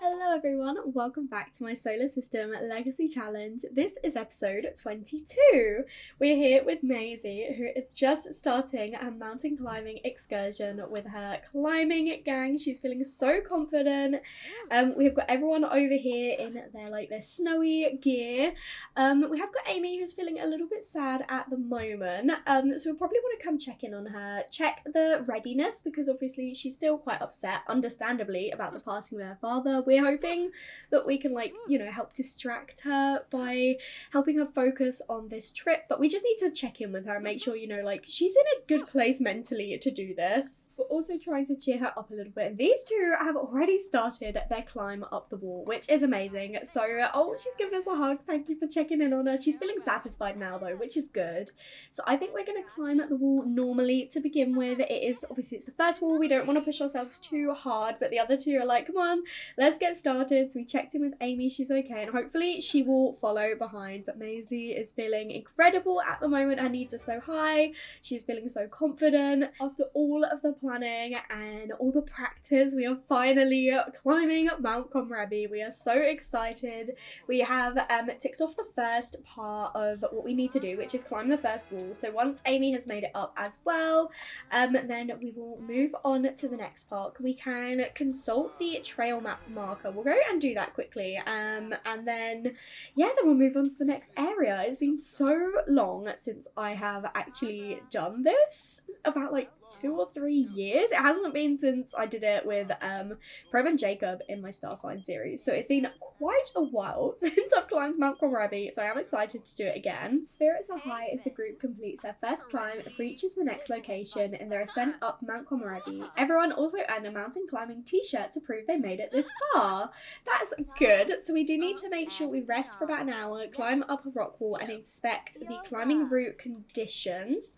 Hello everyone, welcome back to my Solar System Legacy Challenge. This is episode 22. We're here with Maisie, who is just starting a mountain climbing excursion with her climbing gang. She's feeling so confident. We've got everyone over here in their snowy gear. We have got Amy, who's feeling a little bit sad at the moment. So we'll probably want to come check in on her, check the readiness, because obviously she's still quite upset, understandably, about the passing of her father. We're hoping that we can help distract her by helping her focus on this trip, but we just need to check in with her and make sure she's in a good place mentally to do this. We're also trying to cheer her up a little bit, and these two have already started their climb up the wall, which is amazing. So she's giving us a hug. Thank you for checking in on her. She's feeling satisfied now though, which is good. So I think we're going to climb up the wall normally to begin with. It's the first wall. We don't want to push ourselves too hard, but the other two are like, come on, let's get started. So we checked in with Amy, she's okay, and hopefully she will follow behind. But Maisie is feeling incredible at the moment. Her needs are so high. She's feeling so confident. After all of the planning and all the practice, we are finally climbing Mount Komorebi. We are so excited. We have ticked off the first part of what we need to do, which is climb the first wall. So once Amy has made it up as well, then we will move on to the next part. We can consult the trail map marker. We'll go and do that quickly, and then we'll move on to the next area. It's been so long since I have actually done this, about 2 or 3 years. It hasn't been since I did it with Prob and Jacob in my Star Sign series, so it's been quite a while since I've climbed Mount Komorebi, so I am excited to do it again. Spirits are high as the group completes their first climb and reaches the next location in their ascent up Mount Komorebi. Everyone also earned a mountain climbing t-shirt to prove they made it this far. That's good. So we do need to make sure we rest for about an hour, climb up a rock wall and inspect the climbing route conditions.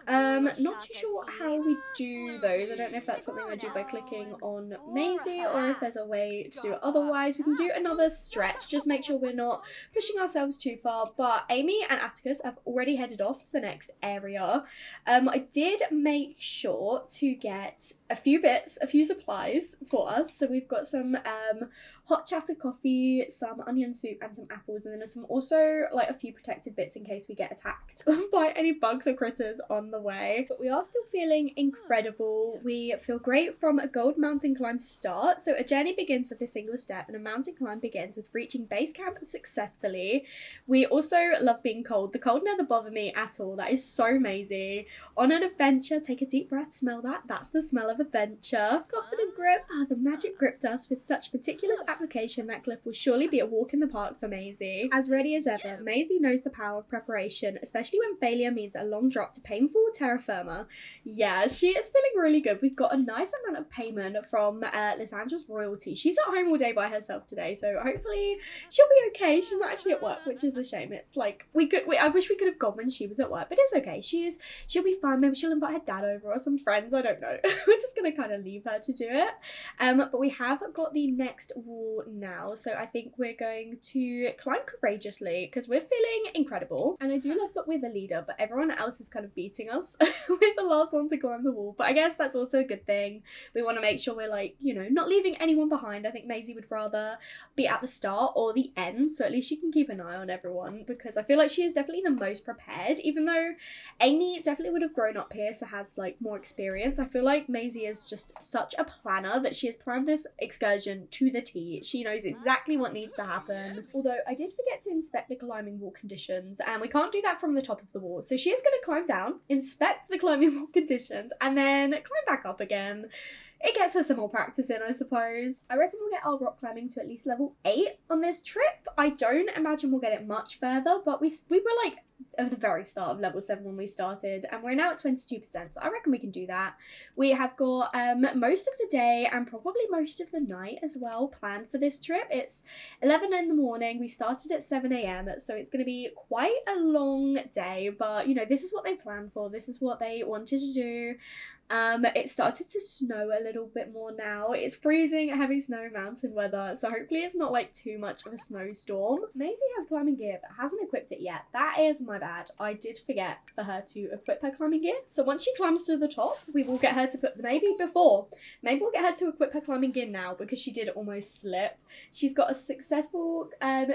Not too sure how we do those. I don't know if that's something I do by clicking on Maisie or if there's a way to do it otherwise. We can do another stretch, just make sure we're not pushing ourselves too far. But Amy and Atticus have already headed off to the next area. I did make sure to get a few supplies for us. So we've got some hot chatter coffee, some onion soup and some apples, and then some also a few protective bits in case we get attacked by any bugs or critters on the way. But we are still feeling incredible. We feel great from a gold mountain climb start. So a journey begins with a single step and a mountain climb begins with reaching base camp successfully. We also love being cold. The cold never bothered me at all. That is so Maisie. On an adventure, take a deep breath, smell that. That's the smell of adventure. Confident grip. The magic grip dust. With such meticulous application, that cliff will surely be a walk in the park for Maisie. As ready as ever, Maisie knows the power of preparation, especially when failure means a long drop to painful terra firma. Yeah, she is feeling really good. We've got a nice amount of payment from Lisandra's royalty. She's at home all day by herself today, so hopefully she'll be okay. She's not actually at work, which is a shame. It's I wish we could have gone when she was at work, but it's okay. She'll be fine. Maybe she'll invite her dad over or some friends. I don't know. We're just gonna kind of leave her to do it. But we have got the next wall now, so I think we're going to climb courageously because we're feeling incredible. And I do love that we're the leader, but everyone else is kind of beating us. We're the last one to climb the wall, but I guess that's also a good thing. We want to make sure we're not leaving anyone behind. I think Maisie would rather be at the start or the end, so at least she can keep an eye on everyone, because I feel like she is definitely the most prepared, even though Amy definitely would have grown up here, so has more experience. I feel like Maisie is just such a planner that she has planned this excursion to the T. She knows exactly what needs to happen. Although I did forget to inspect the climbing wall conditions, and we can't do that from the top of the wall, so she is going to climb down, inspect the climbing wall conditions, and then climb back up again. It gets her some more practice in, I suppose. I reckon we'll get our rock climbing to at least level 8 on this trip. I don't imagine we'll get it much further, but we were at the very start of level 7 when we started, and we're now at 22%, so I reckon we can do that. We have got most of the day and probably most of the night as well planned for this trip. It's 11 in the morning. We started at 7 a.m, so it's going to be quite a long day, but this is what they planned for. This is what they wanted to do. It started to snow a little bit more now. It's freezing, heavy snow mountain weather, so hopefully it's not too much of a snowstorm. Maisie has climbing gear but hasn't equipped it yet. That is my bad. I did forget for her to equip her climbing gear. So once she climbs to the top, we will get her to put, maybe we'll get her to equip her climbing gear now because she did almost slip. She's got a successful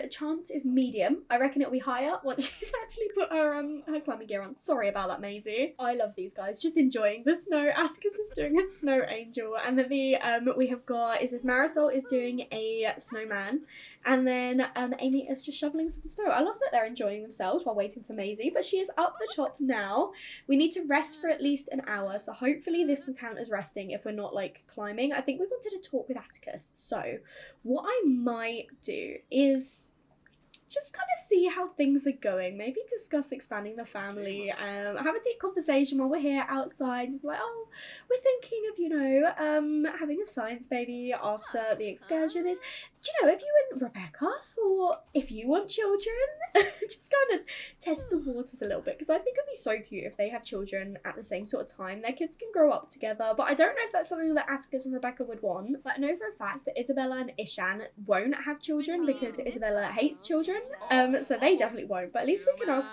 chance is medium. I reckon it'll be higher once she's actually put her climbing gear on. Sorry about that, Maisie. I love these guys. Just enjoying the snow. Atticus is doing a snow angel. And then we have got, Marisol is doing a snowman. And then Amy is just shoveling some snow. I love that they're enjoying themselves while waiting for Maisie, but she is up the top now. We need to rest for at least an hour, so hopefully this will count as resting if we're not like climbing. I think we wanted to talk with Atticus, so what I might do is just kind of see how things are going, maybe discuss expanding the family, have a deep conversation while we're here outside, just be like, oh, we're thinking of, you know, having a science baby after the excursion. Is, do you know, if you and Rebecca thought if you want children, just kind of test the waters a little bit, because I think it'd be so cute if they have children at the same sort of time. Their kids can grow up together, but I don't know if that's something that Atticus and Rebecca would want. But I know for a fact that Isabella and Ishan won't have children because Isabella hates children, so they definitely won't, but at least we can ask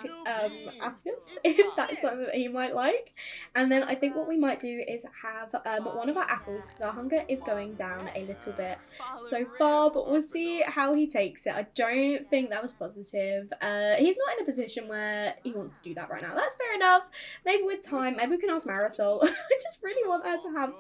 Atticus if that's something that he might like. And then I think what we might do is have one of our apples, because our hunger is going down a little bit so far, but we'll see how he takes it. I don't think that was positive. He's not in a position where he wants to do that right now. That's fair enough. Maybe with time, maybe we can ask Marisol. I just really want her to have,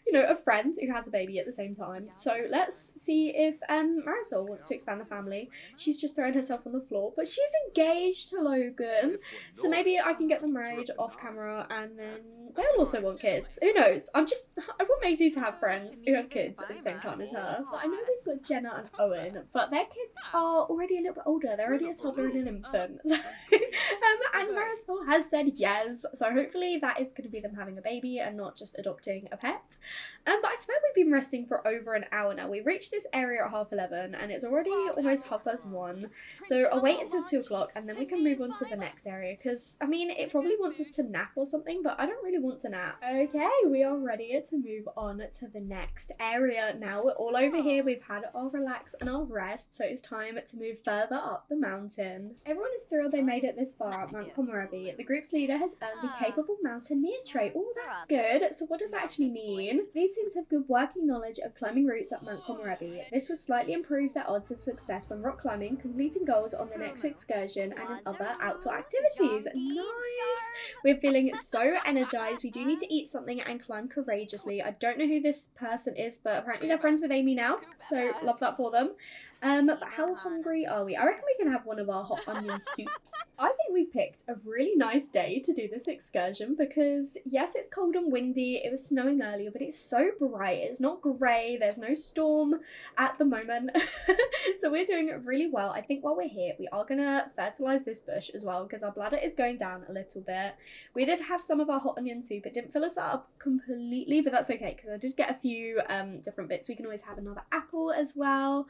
you know, a friend who has a baby at the same time. So let's see if Marisol wants to expand the family. She's just thrown herself on the floor, but she's engaged to Logan, so maybe I can get them married off camera, and then they'll also want kids. Who knows? I want Maisie to have friends who have kids at the same time as her. But I know we've got Jenna and Owen, but their kids are already a little bit older. They're already a toddler and an infant. And Marisol has said yes, so hopefully that is going to be them having a baby and not just adopting a pet. But I swear we've been resting for over an hour now. We reached this area at 11:30 and it's already almost 1:30. So I'll wait until 2 o'clock and then we can move on to the next area, because I mean it probably wants us to nap or something, but I don't really want to nap. Okay, we are ready to move on to the next area now. We're all over here. We've had our relax and our rest, so it's time to move further up the mountain. Everyone is thrilled they made it this far at Mount Komorebi. The group's leader has earned the Capable Mountaineer trait. Oh, that's good. So what does that actually mean? These teams have good working knowledge of climbing routes up Mount Komorebi. This will slightly improve their odds of success when rock climbing, completing goals on the next excursion, and in other outdoor activities. Nice! We're feeling so energized. We do need to eat something and climb courageously. I don't know who this person is, but apparently they're friends with Amy now, so love that for them. But how hungry are we? I reckon we can have one of our hot onion soups. I think we've picked a really nice day to do this excursion because, yes, it's cold and windy. It was snowing earlier, but it's so bright. It's not grey. There's no storm at the moment. So we're doing really well. I think while we're here, we are going to fertilise this bush as well because our bladder is going down a little bit. We did have some of our hot onion soup. It didn't fill us up completely, but that's okay because I did get a few different bits. We can always have another apple as well.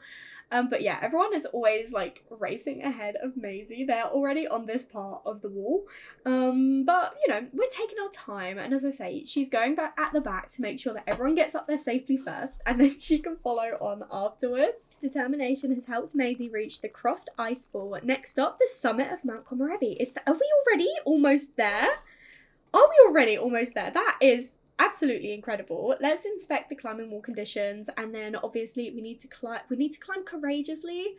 But yeah, everyone is always like racing ahead of Maisie. They're already on this part of the wall. But you know, we're taking our time. And as I say, she's going back at the back to make sure that everyone gets up there safely first and then she can follow on afterwards. Determination has helped Maisie reach the Croft Icefall. Next up, the summit of Mount Komorebi. Are we already almost there? Are we already almost there? That is absolutely incredible. Let's inspect the climbing wall conditions, and then obviously we need to climb courageously.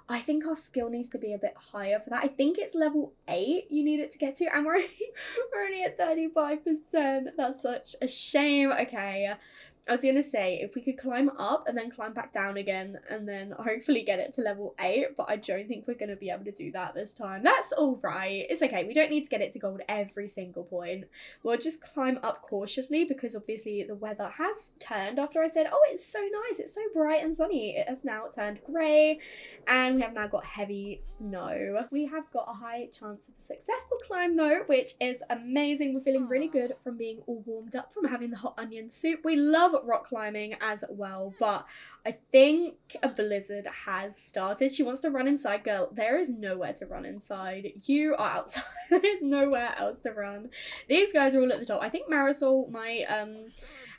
I think our skill needs to be a bit higher for that. I think it's level 8 you need it to get to, and we're only at 35%. That's such a shame. Okay, I was gonna say if we could climb up and then climb back down again and then hopefully get it to level 8, but I don't think we're gonna be able to do that this time. That's all right. It's okay. We don't need to get it to gold every single point. We'll just climb up cautiously because obviously the weather has turned after I said, oh, it's so nice. It's so bright and sunny. It has now turned grey and we have now got heavy snow. We have got a high chance of a successful climb though, which is amazing. We're feeling really good from being all warmed up from having the hot onion soup. We love rock climbing as well, but I think a blizzard has started. She wants to run inside. Girl, there is nowhere to run inside. You are outside. There's nowhere else to run. These guys are all at the top. I think Marisol might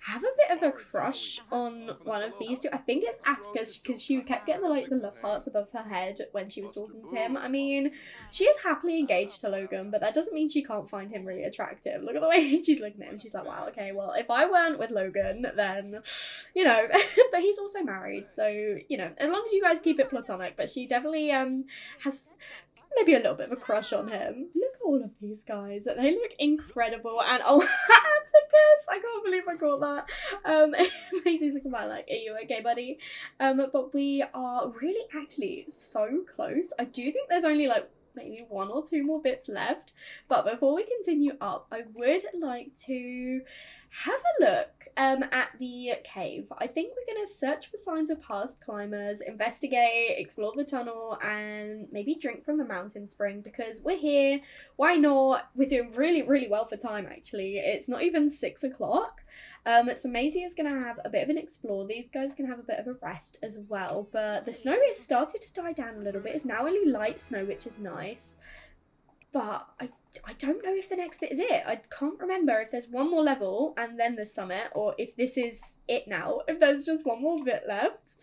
have a bit of a crush on one of these two. I think it's Atticus, because she kept getting the love hearts above her head when she was talking to him. I mean, she is happily engaged to Logan, but that doesn't mean she can't find him really attractive. Look at the way she's looking at him. She's like, wow, okay, well, if I weren't with Logan, then, you know, but he's also married, so, you know, as long as you guys keep it platonic. But she definitely has maybe a little bit of a crush on him. Look at all of these guys. They look incredible. And oh, Atticus! I can't believe I caught that. Maisie's looking back like, are you okay, buddy? But we are really actually so close. I do think there's only like maybe 1 or 2 more bits left. But before we continue up, I would like to have a look at the cave. I think we're going to search for signs of past climbers, investigate, explore the tunnel, and maybe drink from the mountain spring, because we're here. Why not? We're doing really, really well for time, actually. It's not even 6 o'clock. So Maisie is going to have a bit of an explore. These guys can have a bit of a rest as well. But the snow has started to die down a little bit. It's now only light snow, which is nice. But I don't know if the next bit is it. I can't remember if there's one more level and then the summit, or if this is it now, if there's just one more bit left.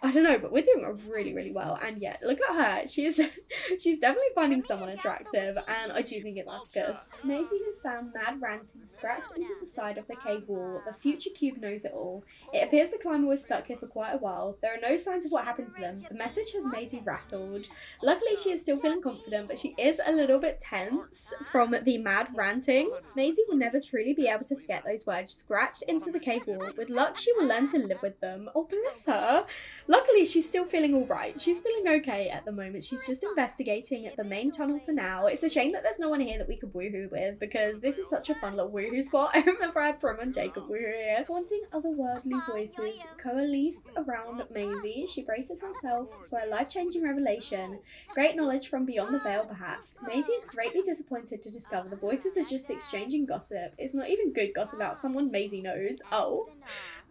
I don't know, but we're doing really, really well. And yeah, look at her. She's definitely finding someone attractive, and I do think it's Atticus. Maisie has found Mad Ranting scratched into the side of the cave wall. The future cube knows it all. It appears the climber was stuck here for quite a while. There are no signs of what happened to them. The message has Maisie rattled. Luckily, she is still feeling confident, but she is a little bit tense from the mad rantings. Maisie will never truly be able to forget those words scratched into the cave wall. With luck, she will learn to live with them. Oh, bless her. Luckily, she's still feeling all right. She's feeling okay at the moment. She's just investigating the main tunnel for now. It's a shame that there's no one here that we could woohoo with, because this is such a fun little woohoo spot. I remember I had Prim and Jacob woohoo here. Haunting otherworldly voices coalesce around Maisie. She braces herself for a life-changing revelation. Great knowledge from beyond the veil, perhaps. Maisie is greatly disappointed to discover the voices are just exchanging gossip. It's not even good gossip about someone Maisie knows. Oh.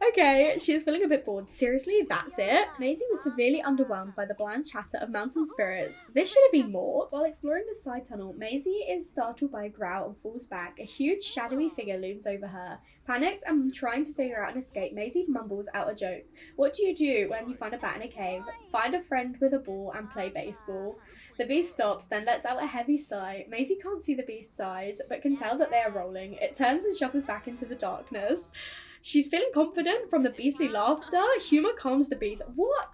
Okay, she is feeling a bit bored. Seriously, that's it? Maisie was severely underwhelmed by the bland chatter of mountain spirits. This should have been more. While exploring the side tunnel, Maisie is startled by a growl and falls back. A huge shadowy figure looms over her. Panicked and trying to figure out an escape, Maisie mumbles out a joke. What do you do when you find a bat in a cave? Find a friend with a ball and play baseball. The beast stops, then lets out a heavy sigh. Maisie can't see the beast's eyes, but can tell that they are rolling. It turns and shuffles back into the darkness. She's feeling confident from the beastly laughter. Humour calms the beast. What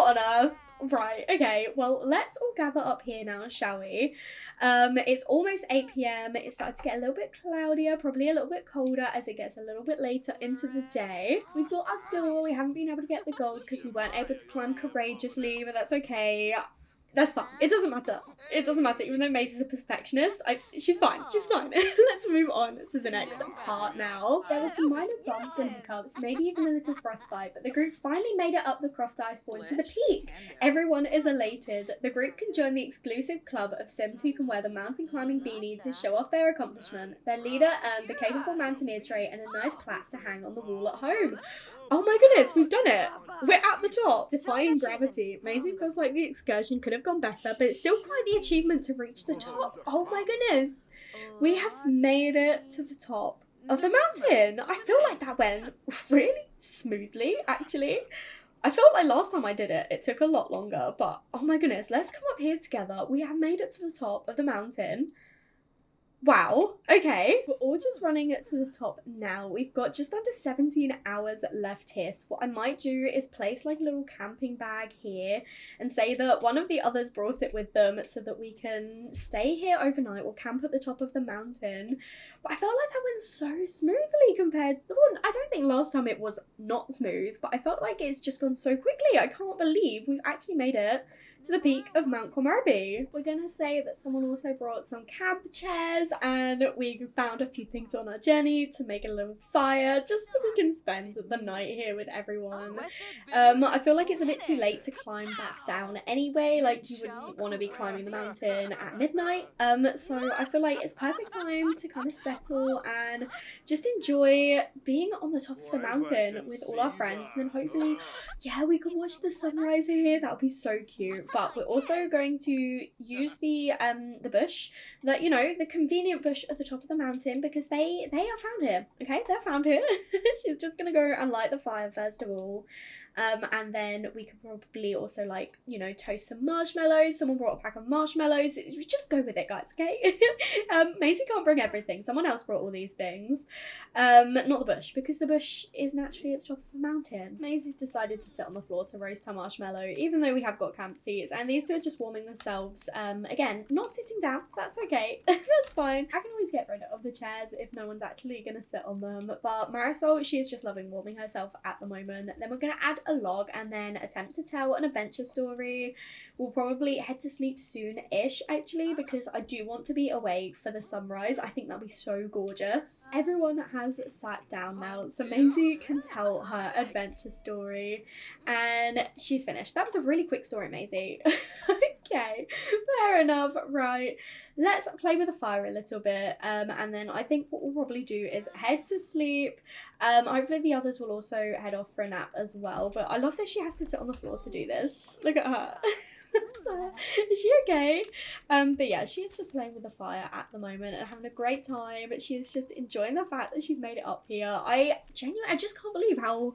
on earth? Right, okay, well, let's all gather up here now, shall we? It's almost 8 p.m. It's starting to get a little bit cloudier, probably a little bit colder as it gets a little bit later into the day. We've got our silver. We haven't been able to get the gold because we weren't able to climb courageously, but that's okay. That's fine. It doesn't matter. It doesn't matter. Even though Maisie's a perfectionist, she's fine. She's fine. Let's move on to the next part now. There were some minor bumps and hiccups, maybe even a little frostbite, but the group finally made it up the croft ice fall into the peak. Everyone is elated. The group can join the exclusive club of Sims who can wear the mountain climbing beanie to show off their accomplishment. Their leader earned the capable mountaineer trait and a nice plaque to hang on the wall at home. Oh my goodness, we've done it! We're at the top! Defying gravity. Maisie feels like the excursion could have gone better, but it's still quite the achievement to reach the top. Oh my goodness! We have made it to the top of the mountain! I feel like that went really smoothly, actually. I felt like last time I did it, it took a lot longer, but oh my goodness, let's come up here together. We have made it to the top of the mountain. Wow, okay. We're all just running it to the top now. We've got just under 17 hours left here. So what I might do is place like a little camping bag here and say that one of the others brought it with them so that we can stay here overnight. We'll camp at the top of the mountain. But I felt like that went so smoothly compared to the one. I don't think last time it was not smooth, but I felt like it's just gone so quickly. I can't believe we've actually made it to the peak of Mount Komorebi. We're gonna say that someone also brought some camp chairs and we found a few things on our journey to make a little fire just so we can spend the night here with everyone. I feel like it's a bit too late to climb back down anyway. Like, you wouldn't want to be climbing the mountain at midnight. So I feel like it's perfect time to kind of set settle and just enjoy being on the top of the mountain with all our friends. And then hopefully, yeah, we can watch the sunrise here. That would be so cute. But we're also going to use the bush, that, you know, the convenient bush at the top of the mountain, because they are found here. Okay, they're found here. She's just gonna go and light the fire first of all. And then we could probably also, like, you know, toast some marshmallows. Someone brought a pack of marshmallows. Just go with it, guys, okay? Maisie can't bring everything. Someone else brought all these things. Not the bush, because the bush is naturally at the top of the mountain. Maisie's decided to sit on the floor to roast her marshmallow, even though we have got camp seats. And these two are just warming themselves. Again, not sitting down. That's okay. That's fine. I can always get rid of the chairs if no one's actually going to sit on them. But Marisol, she is just loving warming herself at the moment. Then we're going to add a log and then attempt to tell an adventure story. We'll probably head to sleep soon-ish, actually, because I do want to be awake for the sunrise. I think that'll be so gorgeous. Everyone has sat down now, so Maisie can tell her adventure story, and she's finished. That was a really quick story, Maisie. Okay, fair enough. Right, let's play with the fire a little bit, and then I think what we'll probably do is head to sleep. Hopefully the others will also head off for a nap as well, but I love that she has to sit on the floor to do this. Look at her. Is she okay? But yeah, she is just playing with the fire at the moment and having a great time. She is just enjoying the fact that she's made it up here. I just can't believe how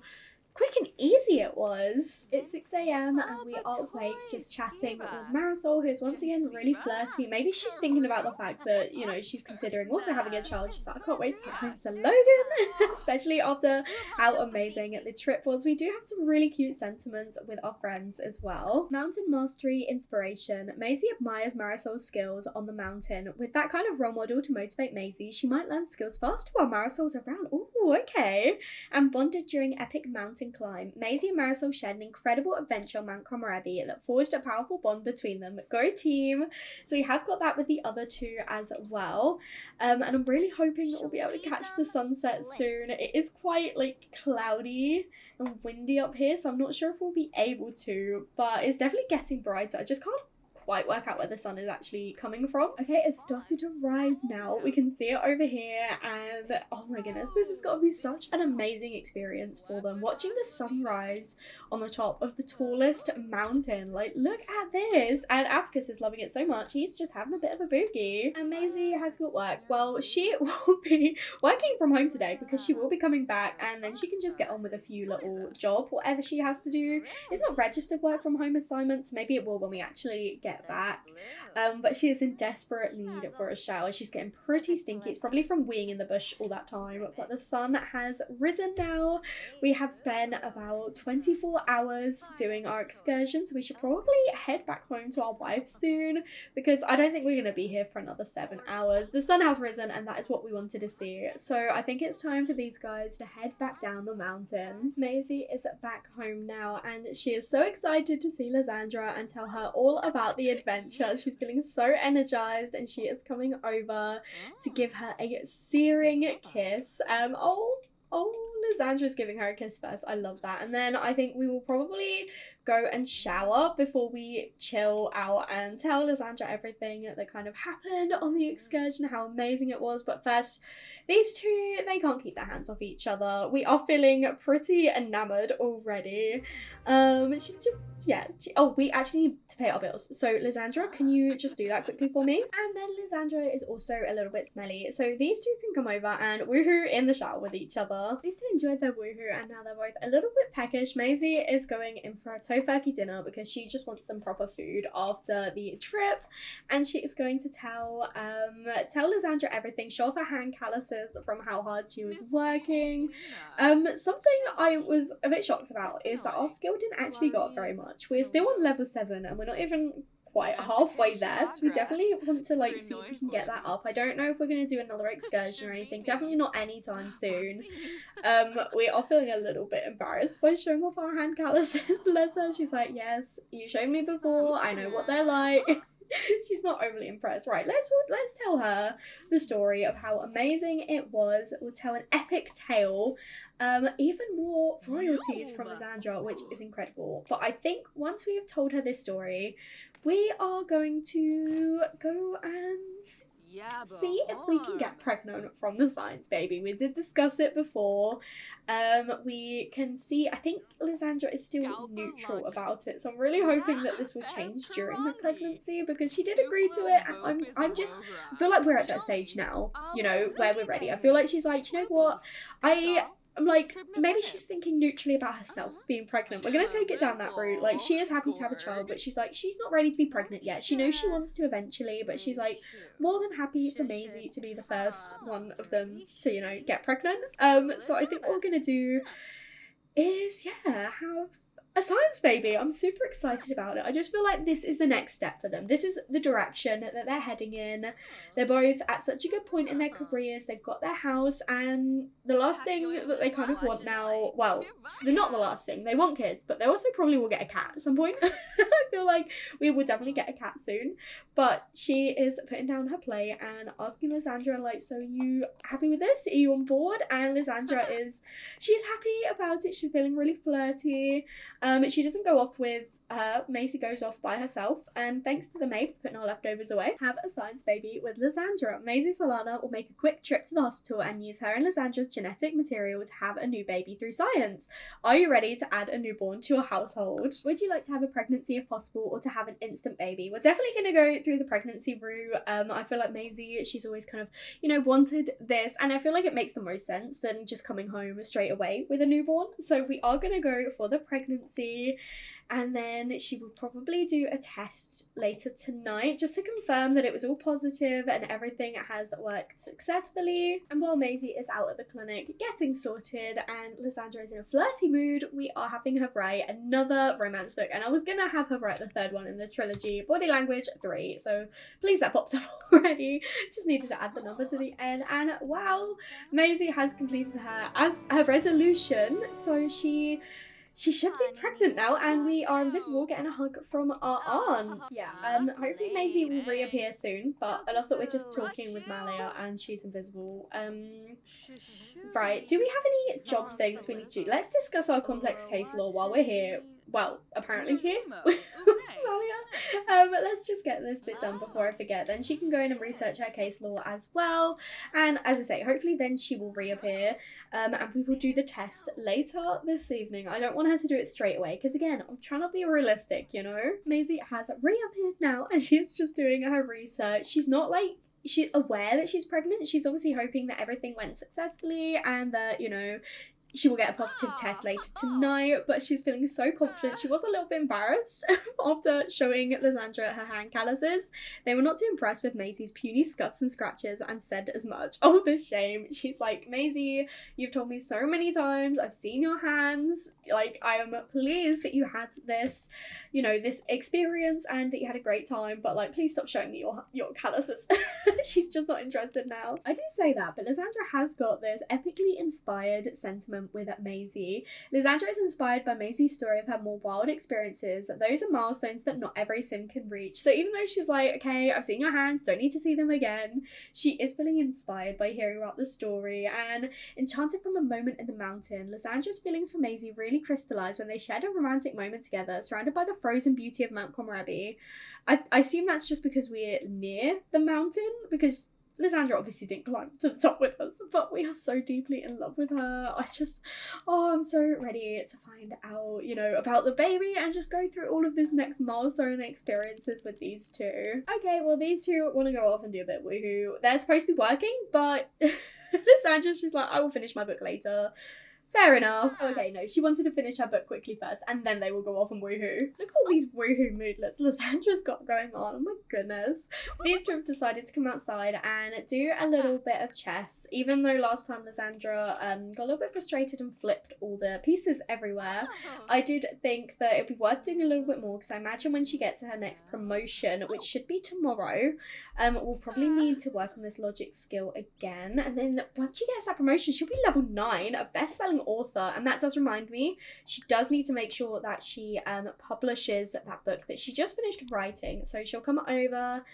quick and easy it was. It's 6 a.m. and we are awake, just chatting with Marisol, who's once again really flirty. Maybe she's thinking about the fact that, you know, she's considering also having a child. She's like, I can't wait to get home to Logan, especially after how amazing the trip was. We do have some really cute sentiments with our friends as well. Mountain mastery inspiration. Maisie admires Marisol's skills on the mountain. With that kind of role model to motivate Maisie, she might learn skills faster while Marisol's around. Ooh, okay. And bonded during epic mountain climb. Maisie and Marisol shared an incredible adventure on Mount Komorebi that forged a powerful bond between them. Go team! So we have got that with the other two as well. And I'm really hoping that we'll be able to catch the sunset soon. It is quite, like, cloudy and windy up here, so I'm not sure if we'll be able to, but it's definitely getting brighter. I just can't quite work out where the sun is actually coming from. Okay, it's started to rise now. We can see it over here, and oh my goodness, this has got to be such an amazing experience for them. Watching the sunrise on the top of the tallest mountain. Like, look at this. And Atticus is loving it so much, he's just having a bit of a boogie. And Maisie has got work. Well, she will be working from home today because she will be coming back, and then she can just get on with a few little job, whatever she has to do. It's not registered work from home assignments. Maybe it will when we actually get back. But she is in desperate need for a shower. She's getting pretty stinky. It's probably from weeing in the bush all that time. But the sun has risen now. We have spent about 24 hours doing our excursion, so we should probably head back home to our wives soon, because I don't think we're going to be here for another 7 hours. The sun has risen, and that is what we wanted to see. So I think it's time for these guys to head back down the mountain. Maisie is back home now, and she is so excited to see Lisandra and tell her all about the adventure. She's feeling so energized, and she is coming over to give her a searing kiss. Oh, Lisandra's giving her a kiss first. I love that. And then I think we will probably go and shower before we chill out and tell Lisandra everything that kind of happened on the excursion, how amazing it was. But first, these two, they can't keep their hands off each other. We are feeling pretty enamored already. She's just, yeah. We actually need to pay our bills. So Lisandra, can you just do that quickly for me? And then Lisandra is also a little bit smelly. So these two can come over and woohoo in the shower with each other. These two enjoyed their woohoo, and now they're both a little bit peckish. Maisie is going in for a tofurkey dinner because she just wants some proper food after the trip, and she is going to tell Lisandra everything, show off her hand calluses from how hard she was working. Something I was a bit shocked about is that our skill didn't actually go up very much. We're still on level 7 and we're not even quite halfway there, so we definitely want to like see if we can get that up. I don't know if we're going to do another excursion or anything, definitely not anytime soon. We are feeling a little bit embarrassed by showing off our hand calluses. Bless her, she's like, yes, you showed me before, I know what they're like. She's not overly impressed. Right, let's tell her the story of how amazing it was. We'll tell an epic tale, even more royalties from Lisandra, which is incredible. But I think once we have told her this story, we are going to go and see if we can get pregnant from the science baby. We did discuss it before. We can see, I think Lisandra is still neutral about it, so I'm really hoping that this will change during the pregnancy, because she did agree to it, and I feel like we're at that stage now, you know, where we're ready. I feel like she's like, you know what, I'm like, maybe she's thinking neutrally about herself being pregnant. We're going to take it down that route. Like, she is happy to have a child, but she's like, she's not ready to be pregnant yet. She knows she wants to eventually, but she's like, more than happy for Maisie to be the first one of them to, you know, get pregnant. So I think what we're going to do is, yeah, have a science baby. I'm super excited about it. I just feel like this is the next step for them. This is the direction that they're heading in. They're both at such a good point in their careers. They've got their house, and the last thing that they kind of want now, well, they're not the last thing. They want kids, but they also probably will get a cat at some point. I feel like we will definitely get a cat soon. But she is putting down her plate and asking Lisandra, like, so are you happy with this? Are you on board? And Lisandra she's happy about it. She's feeling really flirty. She doesn't go off with her. Maisie goes off by herself, and thanks to the maid for putting our leftovers away, have a science baby with Lisandra. Maisie Solana will make a quick trip to the hospital and use her and Lisandra's genetic material to have a new baby through science. Are you ready to add a newborn to your household? Would you like to have a pregnancy if possible, or to have an instant baby? We're definitely going to go through the pregnancy route. I feel like Maisie, she's always kind of, you know, wanted this, and I feel like it makes the most sense than just coming home straight away with a newborn. So we are going to go for the pregnancy. And then she will probably do a test later tonight just to confirm that it was all positive and everything has worked successfully. And while Maisie is out at the clinic getting sorted and Lisandra is in a flirty mood, we are having her write another romance book. And I was gonna have her write the third one in this trilogy, Body Language 3. So please, that popped up already. Just needed to add the number to the end. And wow, Maisie has completed her resolution. So she should be pregnant now, and we are invisible getting a hug from our aunt. Yeah, hopefully Maisie will reappear soon, but I love that we're just talking with Malia and she's invisible. Right, do we have any job things we need to do? Let's discuss our complex case law while we're here. Well, apparently here with Malia. Let's just get this bit done before I forget. Then she can go in and research her case law as well. And as I say, hopefully then she will reappear. And we will do the test later this evening. I don't want her to do it straight away because, again, I'm trying to be realistic, you know? Maisie has reappeared now and she's just doing her research. She's not like, she's aware that she's pregnant. She's obviously hoping that everything went successfully and that, you know, she will get a positive test later tonight, but she's feeling so confident. She was a little bit embarrassed after showing Lisandra her hand calluses. They were not too impressed with Maisie's puny scuffs and scratches and said as much. Oh, the shame. She's like, Maisie, you've told me so many times. I've seen your hands. Like, I am pleased that you had this, you know, this experience and that you had a great time, but like, please stop showing me your calluses. She's just not interested now. I do say that, but Lisandra has got this epically inspired sentiment with Maisie. Lisandra is inspired by Maisie's story of her more wild experiences. Those are milestones that not every sim can reach. So even though she's like, okay, I've seen your hands, don't need to see them again, she is feeling inspired by hearing about the story. And enchanted from a moment in the mountain, Lisandra's feelings for Maisie really crystallized when they shared a romantic moment together, surrounded by the frozen beauty of Mount Komorebi. I assume that's just because we're near the mountain, because Lisandra obviously didn't climb to the top with us, but we are so deeply in love with her. I'm so ready to find out, you know, about the baby and just go through all of this next milestone experiences with these two. Okay, well, these two want to go off and do a bit woohoo. They're supposed to be working, but Lisandra, she's like, I will finish my book later. Fair enough. Okay, no, she wanted to finish her book quickly first, and then they will go off and woohoo. Look at all these woohoo moodlets Lisandra's got going on. Oh my goodness. These two have decided to come outside and do a little bit of chess, even though last time Lisandra got a little bit frustrated and flipped all the pieces everywhere. I did think that it'd be worth doing a little bit more, because I imagine when she gets to her next promotion, which should be tomorrow, we'll probably need to work on this logic skill again. And then once she gets that promotion, she'll be level 9, a best-selling author. And that does remind me, she does need to make sure that she publishes that book that she just finished writing. So she'll come over,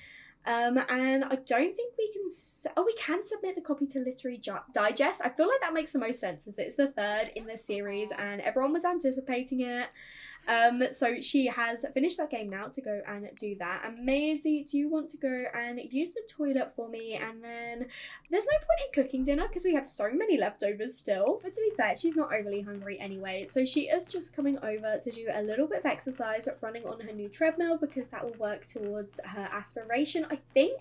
and I don't think we can submit the copy to Literary Digest. I feel like that makes the most sense, as it's the third in this series and everyone was anticipating it. So she has finished that game now to go and do that. And Maisie, do you want to go and use the toilet for me? And then there's no point in cooking dinner because we have so many leftovers still. But to be fair, she's not overly hungry anyway. So she is just coming over to do a little bit of exercise, running on her new treadmill because that will work towards her aspiration. I think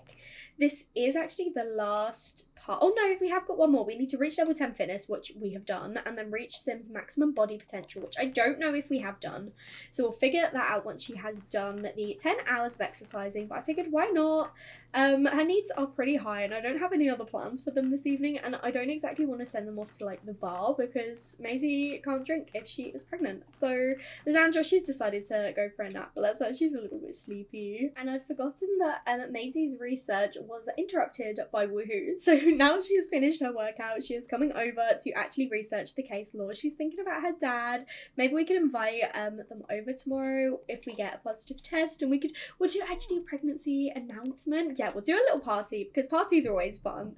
this is actually the last part. Oh no, we have got one more. We need to reach level 10 fitness, which we have done, and then reach Sim's maximum body potential, which I don't know if we have done. So we'll figure that out once she has done the 10 hours of exercising, but I figured why not? Her needs are pretty high and I don't have any other plans for them this evening, and I don't exactly want to send them off to like the bar because Maisie can't drink if she is pregnant. So Lisandra, she's decided to go for a nap. Bless her, she's a little bit sleepy. And I'd forgotten that Maisies Research was interrupted by Woohoo. So now she has finished her workout, she is coming over to actually research the case law. She's thinking about her dad. Maybe we could invite them over tomorrow if we get a positive test, and we'll do actually a pregnancy announcement. Yeah, we'll do a little party because parties are always fun.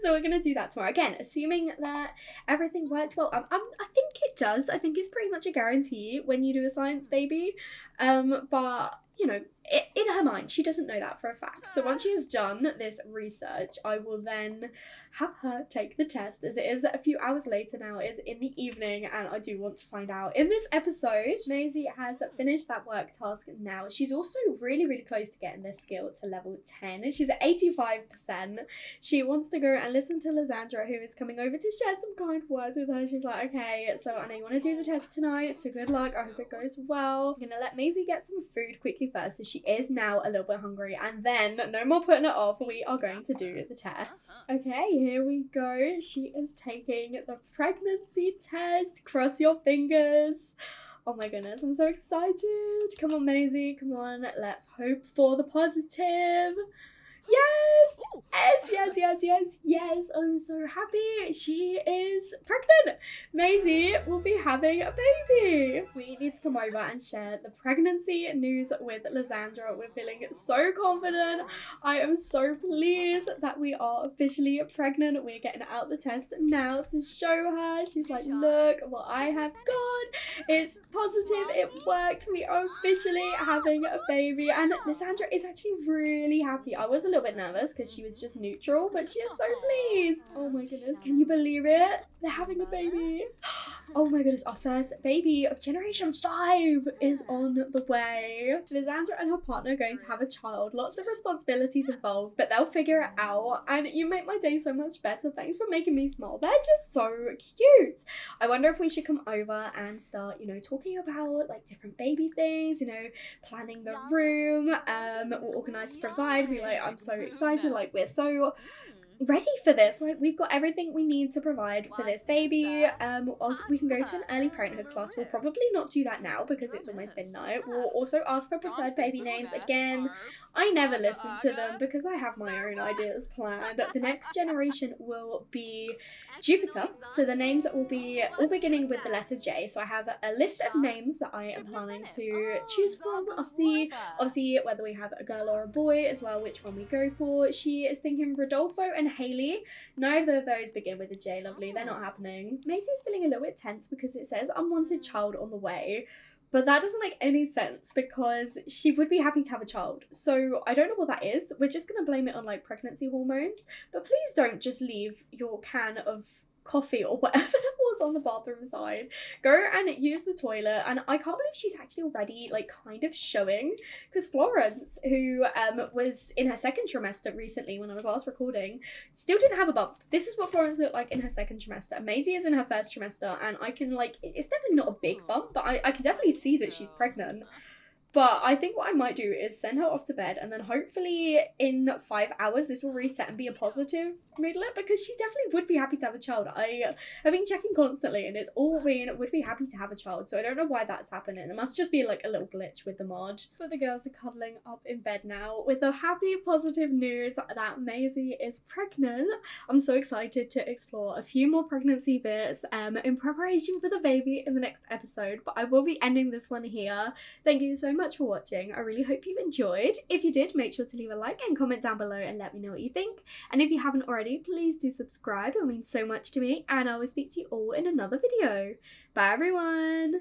So we're gonna do that tomorrow. Again, assuming that everything worked well. I think it does. I think it's pretty much a guarantee when you do a science baby. But you know, in her mind, she doesn't know that for a fact. So once she has done this research, I will then have her take the test, as it is a few hours later now. It is in the evening and I do want to find out. In this episode, Maisie has finished that work task now. She's also really, really close to getting this skill to level 10. She's at 85%. She wants to go and listen to Lisandra, who is coming over to share some kind words with her. She's like, okay, so I know you want to do the test tonight, so good luck. I hope it goes well. I'm gonna let Maisie get some food quickly first, so she is now a little bit hungry, and then no more putting it off, we are going to do the test. Okay, here we go. She is taking the pregnancy test. Cross your fingers. Oh my goodness, I'm so excited. Come on, Maisie, come on, let's hope for the positive. Yes! Yes, yes, yes, yes, yes. I'm so happy. She is pregnant. Maisie will be having a baby. We need to come over and share the pregnancy news with Lisandra. We're feeling so confident. I am so pleased that we are officially pregnant. We're getting out the test now to show her. She's like, look what I have got. It's positive. It worked. We are officially having a baby. And Lisandra is actually really happy. I was a little bit nervous because she was just neutral, but she is so pleased. Oh my goodness, can you believe it? They're having a baby. Oh my goodness, our first baby of generation 5 is on the way. Lisandra and her partner are going to have a child. Lots of responsibilities involved, but they'll figure it out. And you make my day so much better. Thanks for making me smile. They're just so cute. I wonder if we should come over and start, you know, talking about like different baby things, you know, planning the room, we'll organise to provide. Be like, I'm so excited, like we're so ready for this. Like we've got everything we need to provide for this baby. We can go to an early parenthood class. We'll probably not do that now because it's almost midnight. We'll also ask for preferred baby names. Again, I never listen to them because I have my own ideas planned. The next generation will be Jupiter, so the names will be all beginning with the letter J. So I have a list of names that I am planning to choose from. I'll see obviously whether we have a girl or a boy as well, which one we go for. She is thinking Rodolfo and Haley. Neither of those begin with a J, lovely. They're not happening. Maisie's feeling a little bit tense because it says unwanted child on the way. But that doesn't make any sense because she would be happy to have a child. So I don't know what that is. We're just going to blame it on like pregnancy hormones. But please don't just leave your can of coffee or whatever that was on the bathroom side. Go and use the toilet. And I can't believe she's actually already like kind of showing, because Florence, who was in her second trimester recently when I was last recording, still didn't have a bump. This is what Florence looked like in her second trimester. Maisie is in her first trimester, and I can like, it's definitely not a big bump, but I can definitely see that she's pregnant. But I think what I might do is send her off to bed, and then hopefully in 5 hours this will reset and be a positive mood alert, because she definitely would be happy to have a child. I have been checking constantly and it's all been would be happy to have a child, so I don't know why that's happening. It must just be like a little glitch with the mod. But the girls are cuddling up in bed now with the happy positive news that Maisie is pregnant. I'm so excited to explore a few more pregnancy bits in preparation for the baby in the next episode, but I will be ending this one here. Thank you so much for watching. I really hope you've enjoyed. If you did, make sure to leave a like and comment down below and let me know what you think. And if you haven't already, please do subscribe. It means so much to me, and I will speak to you all in another video. Bye everyone!